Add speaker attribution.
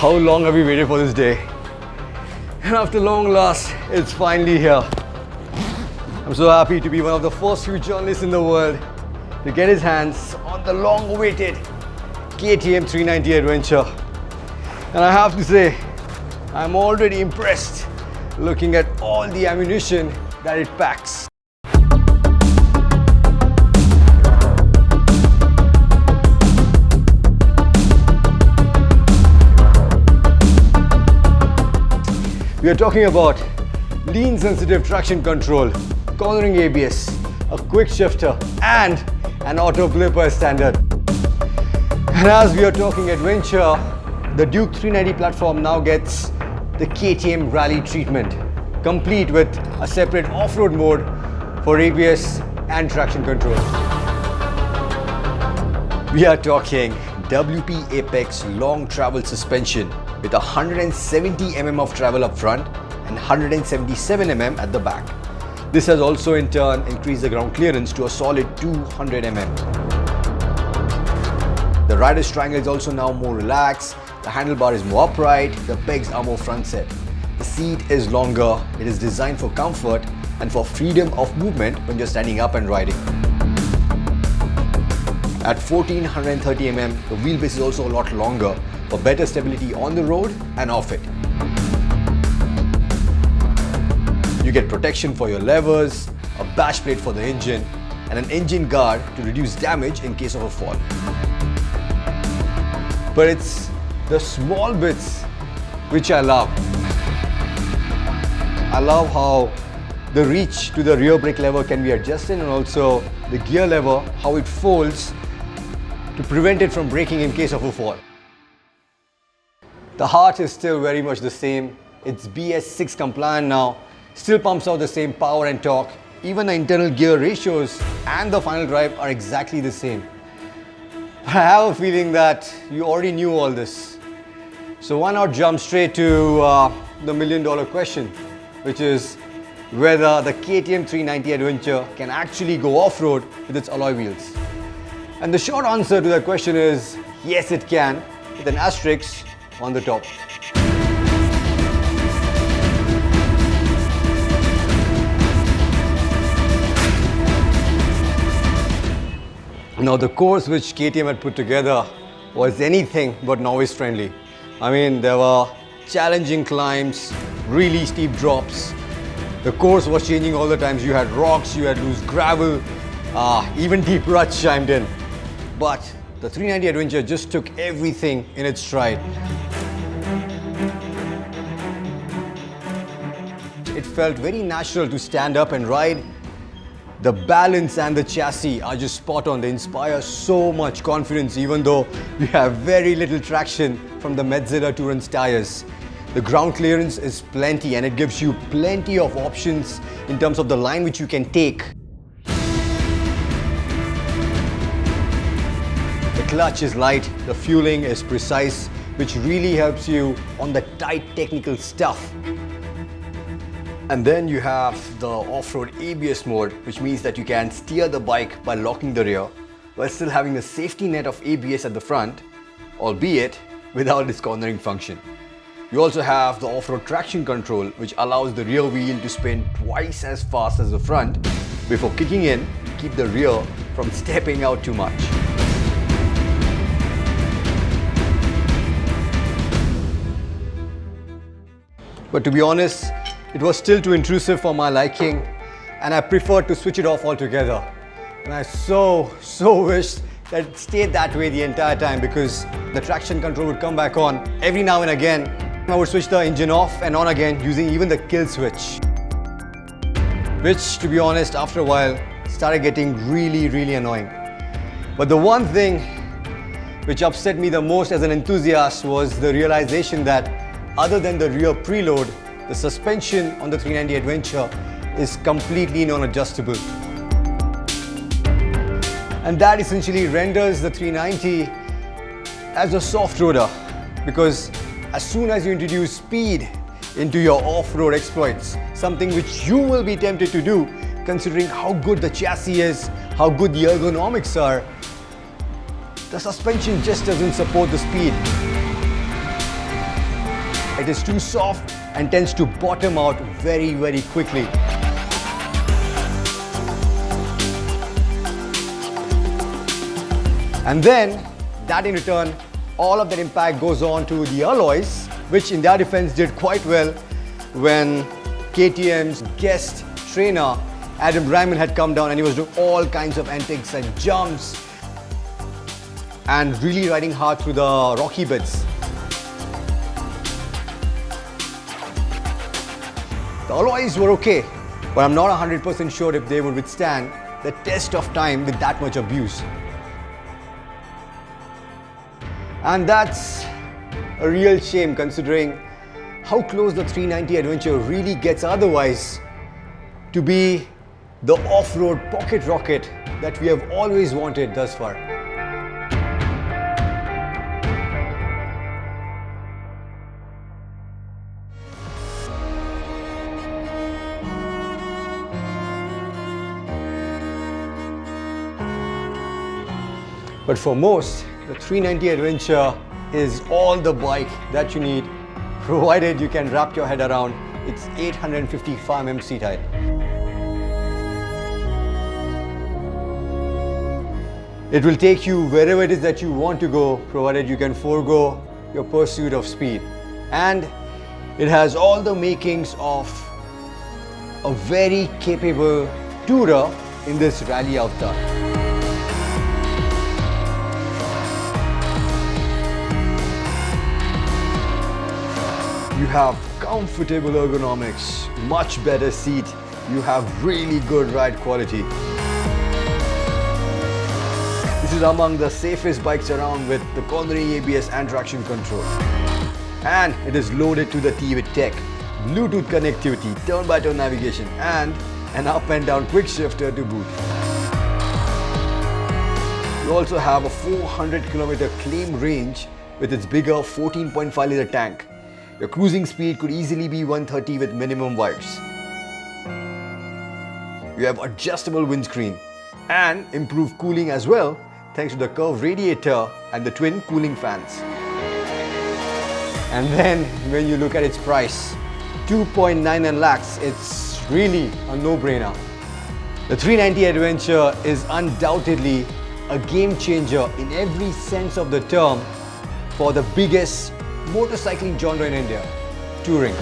Speaker 1: How long have we waited for this day? And after long last, it's finally here. I'm so happy to be one of the first few journalists in the world to get his hands on the long-awaited KTM 390 Adventure. And I have to say, I'm already impressed looking at all the ammunition that it packs. We are talking about lean sensitive traction control, cornering ABS, a quick shifter and an auto blipper standard. And as we are talking adventure, the Duke 390 platform now gets the KTM rally treatment, complete with a separate off-road mode for ABS and traction control. We are talking WP Apex long travel suspension with 170 mm of travel up front and 177 mm at the back. This has also in turn increased the ground clearance to a solid 200 mm. The rider's triangle is also now more relaxed, the handlebar is more upright, the pegs are more front set. The seat is longer, it is designed for comfort and for freedom of movement when you're standing up and riding. At 1430 mm, the wheelbase is also a lot longer for better stability on the road and off it. You get protection for your levers, a bash plate for the engine, and an engine guard to reduce damage in case of a fall. But it's the small bits which I love. I love how the reach to the rear brake lever can be adjusted, and also the gear lever, how it folds to prevent it from breaking in case of a fall. The heart is still very much the same. It's BS6 compliant now, still pumps out the same power and torque. Even the internal gear ratios and the final drive are exactly the same. I have a feeling that you already knew all this. So why not jump straight to the million-dollar question, which is whether the KTM 390 Adventure can actually go off-road with its alloy wheels. And the short answer to that question is yes, it can, with an asterisk on the top. Now the course which KTM had put together was anything but novice friendly. I mean, there were challenging climbs, really steep drops. The course was changing all the times. You had rocks, you had loose gravel, even deep ruts chimed in. But the 390 Adventure just took everything in its stride. It felt very natural to stand up and ride. The balance and the chassis are just spot on. They inspire so much confidence even though you have very little traction from the Metzeler Tourance tires. The ground clearance is plenty and it gives you plenty of options in terms of the line which you can take. The clutch is light, the fueling is precise, which really helps you on the tight technical stuff. And then you have the off-road ABS mode, which means that you can steer the bike by locking the rear while still having the safety net of ABS at the front, albeit without its cornering function. You also have the off-road traction control, which allows the rear wheel to spin twice as fast as the front before kicking in to keep the rear from stepping out too much. But to be honest, it was still too intrusive for my liking and I preferred to switch it off altogether. And I so wished that it stayed that way the entire time, because the traction control would come back on every now and again. I would switch the engine off and on again using even the kill switch. Which, to be honest, after a while started getting really annoying. But the one thing which upset me the most as an enthusiast was the realization that other than the rear preload, the suspension on the 390 Adventure is completely non-adjustable. And that essentially renders the 390 as a soft roader, because as soon as you introduce speed into your off-road exploits, something which you will be tempted to do considering how good the chassis is, how good the ergonomics are, the suspension just doesn't support the speed. It is too soft and tends to bottom out very, very quickly. And then, that in return, all of that impact goes on to the alloys, which in their defense did quite well when KTM's guest trainer Adam Ryman had come down and he was doing all kinds of antics and jumps and really riding hard through the rocky bits. The alloys were okay, but I'm not 100% sure if they would withstand the test of time with that much abuse. And that's a real shame considering how close the 390 Adventure really gets otherwise to be the off-road pocket rocket that we have always wanted thus far. But for most, the 390 Adventure is all the bike that you need, provided you can wrap your head around its 850 Farm seat height. It will take you wherever it is that you want to go, provided you can forego your pursuit of speed. And it has all the makings of a very capable tourer in this rally avatar. You have comfortable ergonomics, much better seat, you have really good ride quality. This is among the safest bikes around with the cornering ABS and traction control. And it is loaded to the T with tech, Bluetooth connectivity, turn-by-turn navigation and an up and down quick shifter to boot. You also have a 400km claim range with its bigger 14.5 litre tank. Your cruising speed could easily be 130 with minimum vibes. You have adjustable windscreen and improved cooling as well thanks to the curved radiator and the twin cooling fans. And then when you look at its price, 2.99 lakhs, it's really a no-brainer. The 390 Adventure is undoubtedly a game changer in every sense of the term for the biggest motorcycling genre in India, touring.